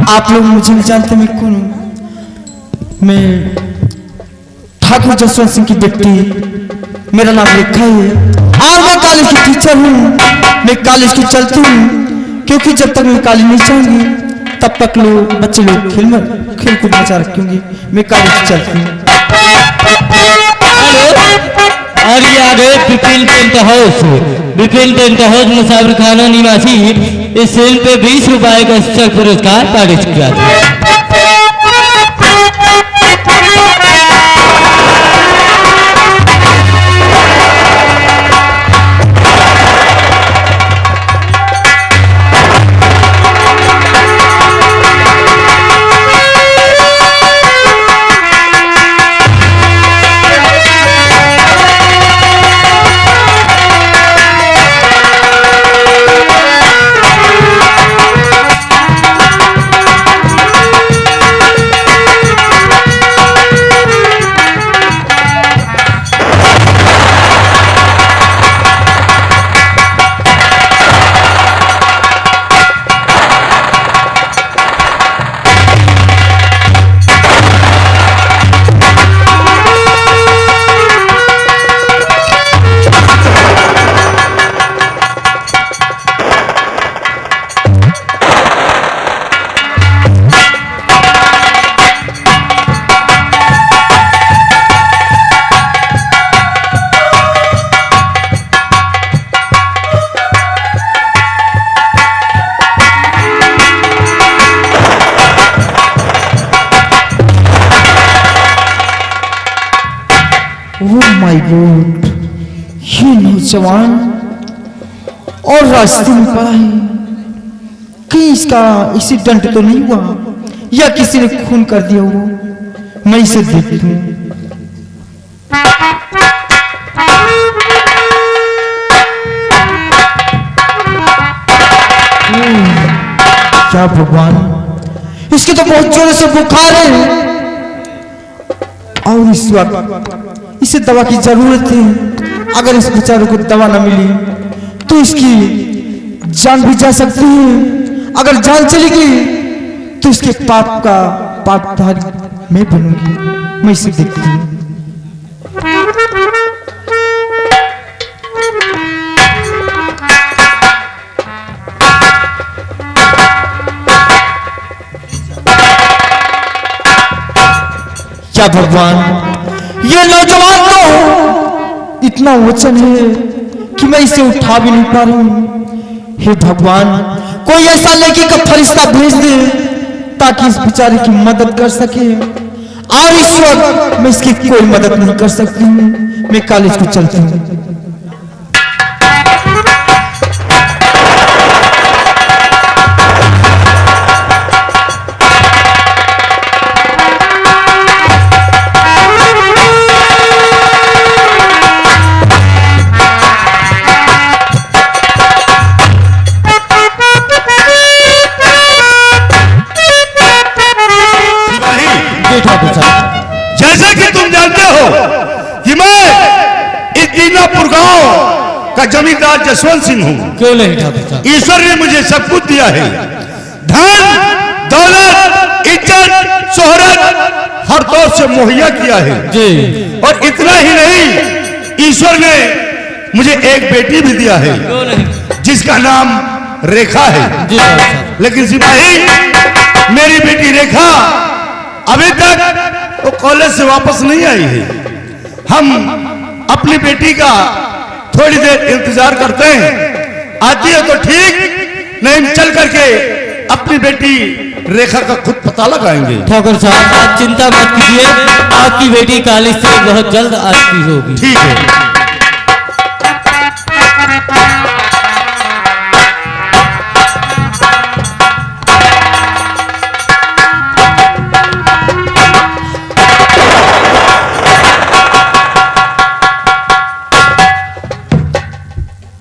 आप लोग मुझे नहीं जानते मैं कौन हूँ। मैं ठाकुर जसवंत सिंह की बेटी, मेरा नाम रेखा है और मैं कॉलेज की टीचर हूँ। मैं कॉलेज की चलती हूँ क्योंकि जब तक मैं कॉलेज नहीं जाऊंगी तब तक बच्चे लोग खेल कूद मचा रखेंगे। मैं कॉलेज की चलती हूँ। और ये आ गए विपिन टेंट हाउस मुसाफिर खाना निवासी। इस फिल्म पे 20 रुपए का स्पेशल पुरस्कार पारित किया था। माय गॉड, ये नौजवान और रास्ते में पड़ा है। कहीं इसका एक्सीडेंट तो नहीं हुआ या किसी ने खून कर दिया हो। मैं इसे देखती हूँ। क्या भगवान, इसके तो बहुत जोर से बुखार है और इस वक्त इसे दवा की जरूरत है। अगर इस बेचारे को दवा न मिली तो इसकी जान भी जा सकती है। अगर जान चली गई तो इसके पाप का पापधारी मैं बनूंगी। मैं इसे देखती हूँ। क्या भगवान, ये नौजवान तो इतना वचन है कि मैं इसे उठा भी नहीं पा रही हूँ। हे भगवान, कोई ऐसा नेकी का फरिश्ता भेज दे ताकि इस बेचारे की मदद कर सके। और इस वक्त मैं इसकी कोई मदद नहीं कर सकती हूँ। मैं कॉलेज को चलती हूँ। जैसे कि तुम जानते हो कि मैं इस दीनापुर गांव का जमींदार जसवंत सिंह हूँ। क्यों नहीं ठाकुर? ईश्वर ने मुझे सब कुछ दिया है। धन दौलत इज्जत शोहरत हर तौर से मुहैया किया है जी। और इतना ही नहीं, ईश्वर ने मुझे एक बेटी भी दिया है जिसका नाम रेखा है जी। लेकिन सिपाही, मेरी बेटी रेखा अभी तक वो कॉलेज से वापस नहीं आई है। हम अपनी बेटी का थोड़ी देर इंतजार करते हैं। आती है तो ठीक, नहीं चल करके अपनी बेटी रेखा का खुद पता लगाएंगे। ठाकुर साहब, आप चिंता मत कीजिए, आपकी बेटी कॉलेज से बहुत जल्द आती होगी। ठीक है।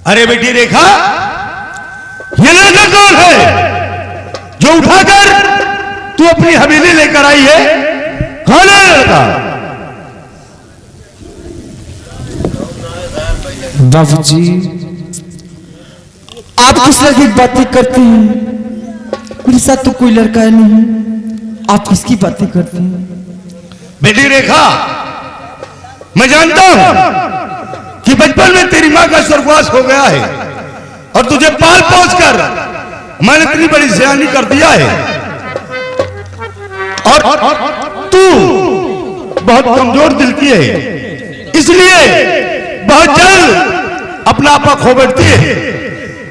अरे बेटी रेखा, ये लड़का कौन है जो उठाकर तू अपनी हवेली लेकर आई है? कौन है लड़का? बाबूजी, आप किस तरह की बातें करती हैं? मेरे साथ तो कोई लड़का है नहीं, आप किसकी बातें करते हैं? बेटी रेखा, मैं जानता हूं कि बचपन में तेरी मां का स्वर्गवास हो गया है और तुझे पाल पोस कर मैंने इतनी बड़ी सयानी कर दिया है और तू बहुत कमजोर दिल की है, इसलिए बहुत जल्द अपना आपा खो बैठती है।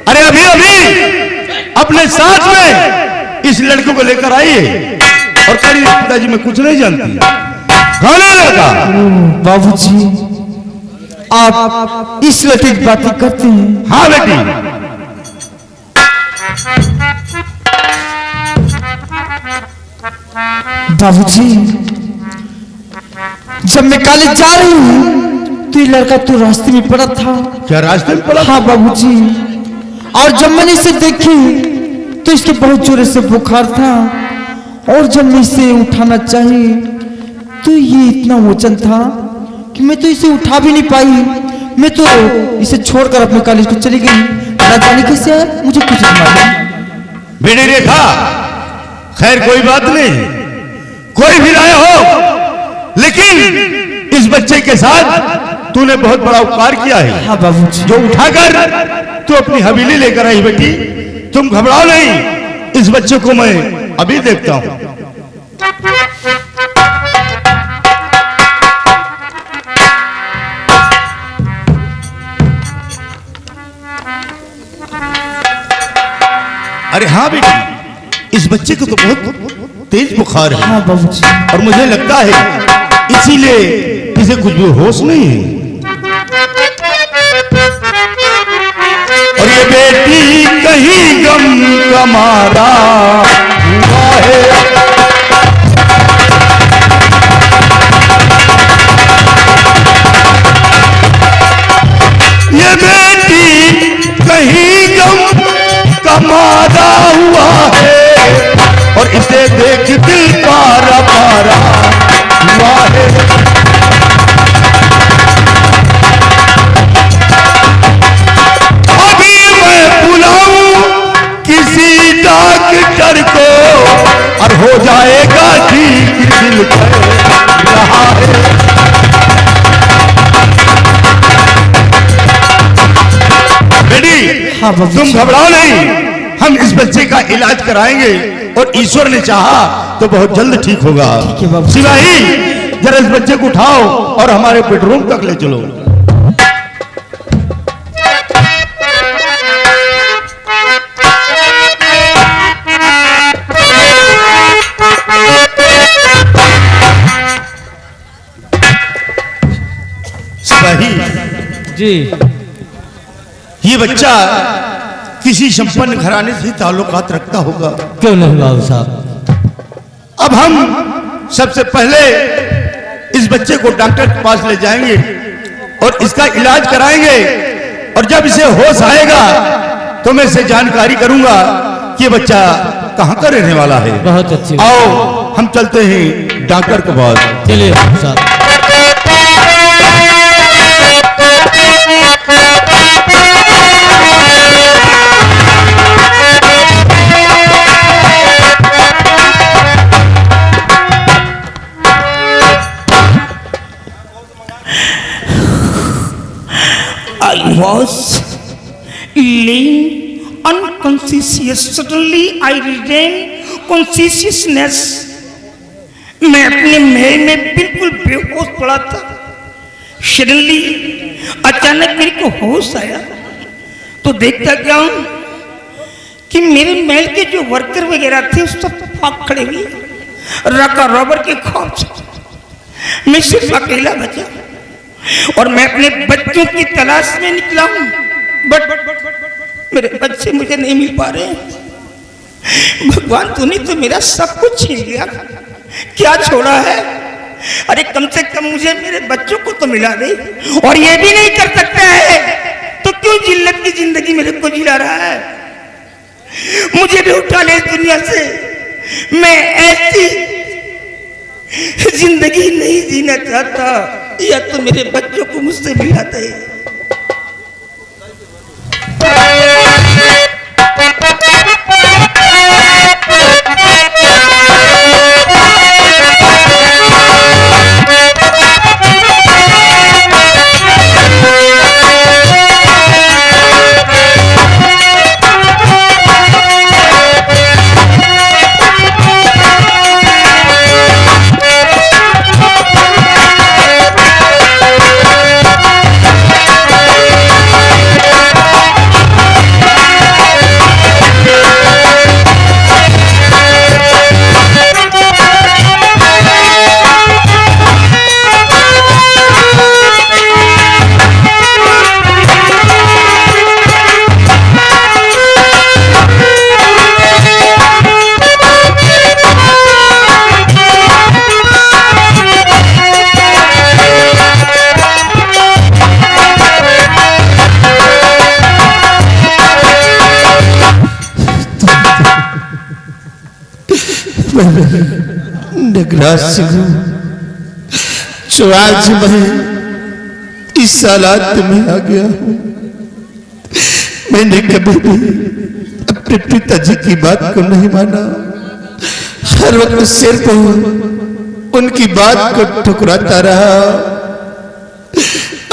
अरे अभी अभी अपने साथ में इस लड़के को लेकर आई है और तेरी पिताजी में कुछ नहीं जानती। कौन है लड़का? बाबूजी, आप इस लड़के की बातें करते हैं? हाँ बेटी, बाबूजी, जब मैं कॉलेज जा रही हूँ तो ये लड़का तो रास्ते में पड़ा था। क्या रास्ते में पड़ा? हाँ बाबूजी, और जब मैंने इसे देखी तो इसके बहुत जोर से बुखार था और जब मैं इसे उठाना चाहिए तो ये इतना वजन था कि मैं तो इसे उठा भी नहीं पाई। मैं तो इसे छोड़कर अपने कॉलेज को चली गई। ना जाने कैसे है, मुझे कुछ नहीं मालूम। बेटी रेखा, खैर कोई बात नहीं, कोई भी राय हो, लेकिन इस बच्चे के साथ तूने बहुत बड़ा उपकार किया है। हाँ बाबूजी, जो उठाकर तू अपनी हवेली लेकर आई। बेटी तुम घबराओ नहीं, इस बच्चे को मैं अभी देखता हूं। अरे हाँ बेटी, इस बच्चे को तो बहुत तेज बुखार है। हाँ बाबूजी, और मुझे लगता है इसीलिए इसे कुछ भी होश नहीं है। और ये बेटी कहीं गम का मारा हुआ है, ये बेटी कहीं गम का मारा हुआ है और इसे देख दिल पारा पारा हुआ है। अभी मैं बुलाऊं किसी डॉक्टर को और हो जाएगा ठीक, दिल कह रहा है। बेटी हाँ बाबूजी, तुम घबराओ नहीं, हम इस बच्चे का इलाज कराएंगे और ईश्वर ने चाहा तो बहुत जल्द ठीक होगा। ठीक है बाबू। सिपाही, जरा इस बच्चे को उठाओ और हमारे बेडरूम तक ले चलो। सिपाही जी, ये बच्चा किसी संपन्न घराने से ताल्लुकात रखता होगा। क्यों नहीं बाबू साहब? अब हम सबसे पहले इस बच्चे को डॉक्टर के पास ले जाएंगे और इसका इलाज कराएंगे और जब इसे होश आएगा तो मैं इसे जानकारी करूंगा कि ये बच्चा कहां का रहने वाला है। बहुत अच्छी बात। आओ हम चलते हैं डॉक्टर के पास। चलिए बाबू साहब। I was laying unconscious. Suddenly I regained consciousness. मैं अपने महल में बिल्कुल बेहोश पड़ा था। Suddenly अचानक मेरे को होश आया तो देखता क्या हूँ कि मेरे महल के जो वर्कर वगैरह थे उस सब भाग खड़े हुए रका रबर के खौफ से। मैं सिर्फ अकेला बचा और मैं अपने बच्चों की तलाश में निकला हूं, बट मेरे बच्चे मुझे नहीं मिल पा रहे। भगवान तूने तो मेरा सब कुछ छीन लिया, क्या छोड़ा है? अरे कम से कम मुझे मेरे बच्चों को तो मिला दे, और ये भी नहीं कर सकता है तो क्यों जिल्लत की जिंदगी मेरे को जिला रहा है? मुझे भी उठा ले इस दुनिया से, मैं ऐसी जिंदगी नहीं जीना चाहता, या तो मेरे बच्चों को मुझसे मिला दे। नगराज सिंह जो आज मैं इस हालात में आ गया हूं। मैंने कभी भी अपने पिताजी की बात को नहीं माना, हर वक्त सिर्फ उनकी बात को ठुकराता रहा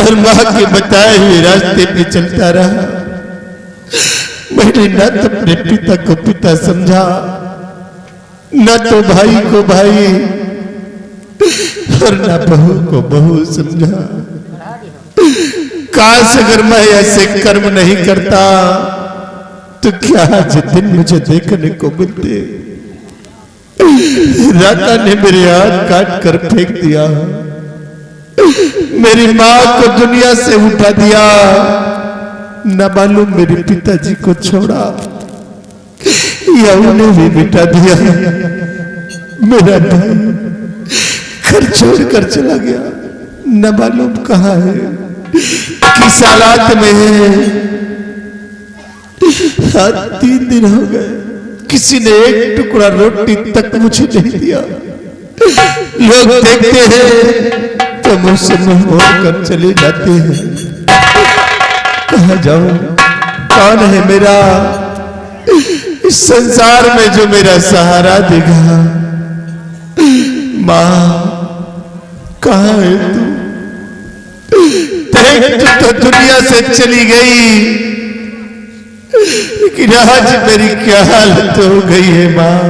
और मां के बताए हुए रास्ते पे चलता रहा। मैंने ना तो अपने पिता को पिता समझा, न तो भाई को भाई और न बहू को बहू समझा। काश अगर मैं ऐसे कर्म नहीं करता तो क्या आज दिन मुझे देखने को मिलते। राता ने मेरे हाथ काट कर फेंक दिया, मेरी मां को दुनिया से उठा दिया, न मालूम मेरे पिताजी को छोड़ा या उन्हें भी बिठा दिया। मेरा भाई घर छोड़कर चला गया, न मालूम कहाँ है, किस हालात में है। आज 3 दिन हो गए, किसी ने एक टुकड़ा रोटी तक मुझे नहीं दिया। लोग देखते हैं तो मुझसे मुंह मोड़कर चले जाते हैं। कहाँ जाऊं, कौन है मेरा इस संसार में जो मेरा सहारा देगा। मां कहाँ है तू? देख तू तो दुनिया से चली गई, लेकिन आज मेरी क्या हालत हो गई है मां।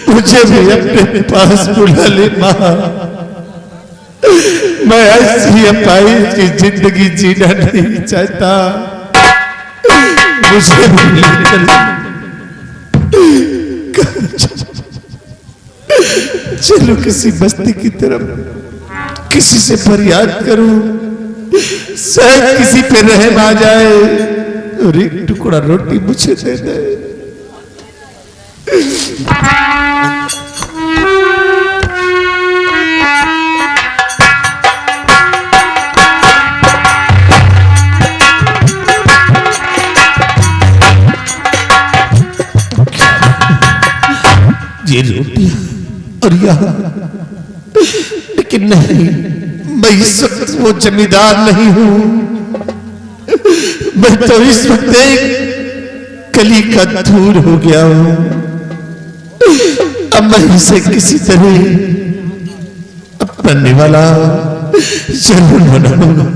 मुझे भी अपने पास बुला ले मां। मैं ऐसी अपाई की जिंदगी जीना नहीं चाहता, मुझे भी ले चल। चलो किसी बस्ती की तरफ, किसी से फरियाद करूं, शायद किसी पे रहम आ जाए और एक टुकड़ा रोटी मुझे दे दे। ये रोटियां और यहाँ, लेकिन नहीं, मैं इस वक्त वो जमींदार नहीं हूं। मैं तो इस वक्त एक कली का धूल हो गया हूं। अब मैं इसे किसी तरह अपना निवाला जरूर बनाऊंगा।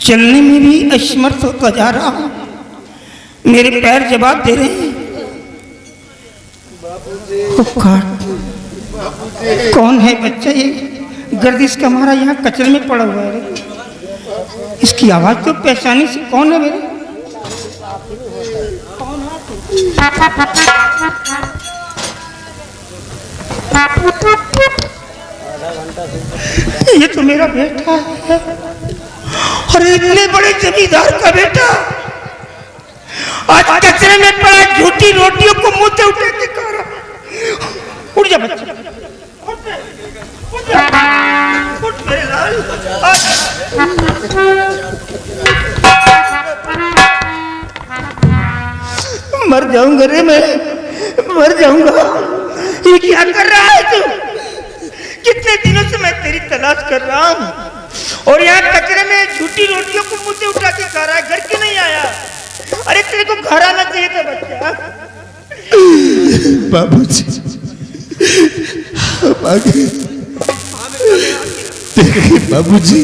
चलने में भी असमर्थ होता जा रहा हूं। मेरे पैर जवाब दे रहे हैं। कौन है बच्चा ये गर्दिश का मारा यहाँ कचरे में पड़ा हुआ है? इसकी आवाज तो पहचानी से कौन है मेरे? कौन है? ये तो मेरा बेटा है, और इतने बड़े जमींदार का बेटा आज कचरे में पड़ा झूठी रोटियों को मुंह से उठा के खा रहा। उठ जा बच्चा, उठ जा, उठ मेरे लाल। मर जाऊंगा रे मैं, मर जाऊंगा। ये क्या कर रहा है तू? कितने दिनों से मैं तेरी तलाश कर रहा हूँ, और यहाँ कचरे में झूठी रोटियों को मुंह से उठा के खा रहा है, घर क्यों नहीं आया? अरे तेरे को घर आना चाहिए था बच्चा। बाबूजी हम आ गए। देखिए बाबूजी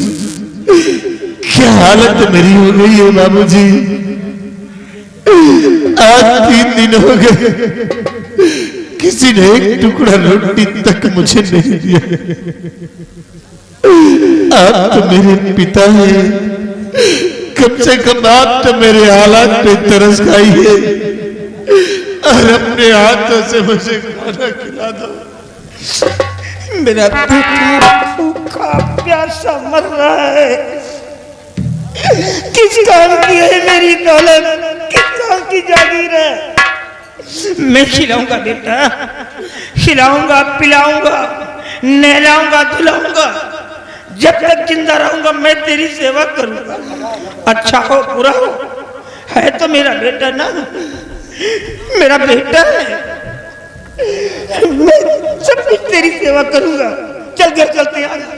क्या हालत मेरी हो गई है बाबूजी। आज 3 दिन हो गए, किसी ने एक टुकड़ा रोटी तक मुझे नहीं दिया। आप तो मेरे पिता हैं, कम से कम आप तो मेरे हालात पे तरस खाइए और अपने हाथों से मुझे खाना खिला दो। मेरा बेटा भूखा प्यासा मर रहा है। किस काम की है मेरी दौलत, किस काम की जागीर है? मैं खिलाऊंगा बेटा, खिलाऊंगा, पिलाऊंगा, नहलाऊंगा, धुलाऊंगा। जब तक जिंदा रहूंगा मैं तेरी सेवा करूंगा। अच्छा हो बुरा हो, है तो मेरा बेटा ना, मेरा बेटा है। मैं सब कुछ तेरी सेवा करूंगा। चल घर चलते हैं।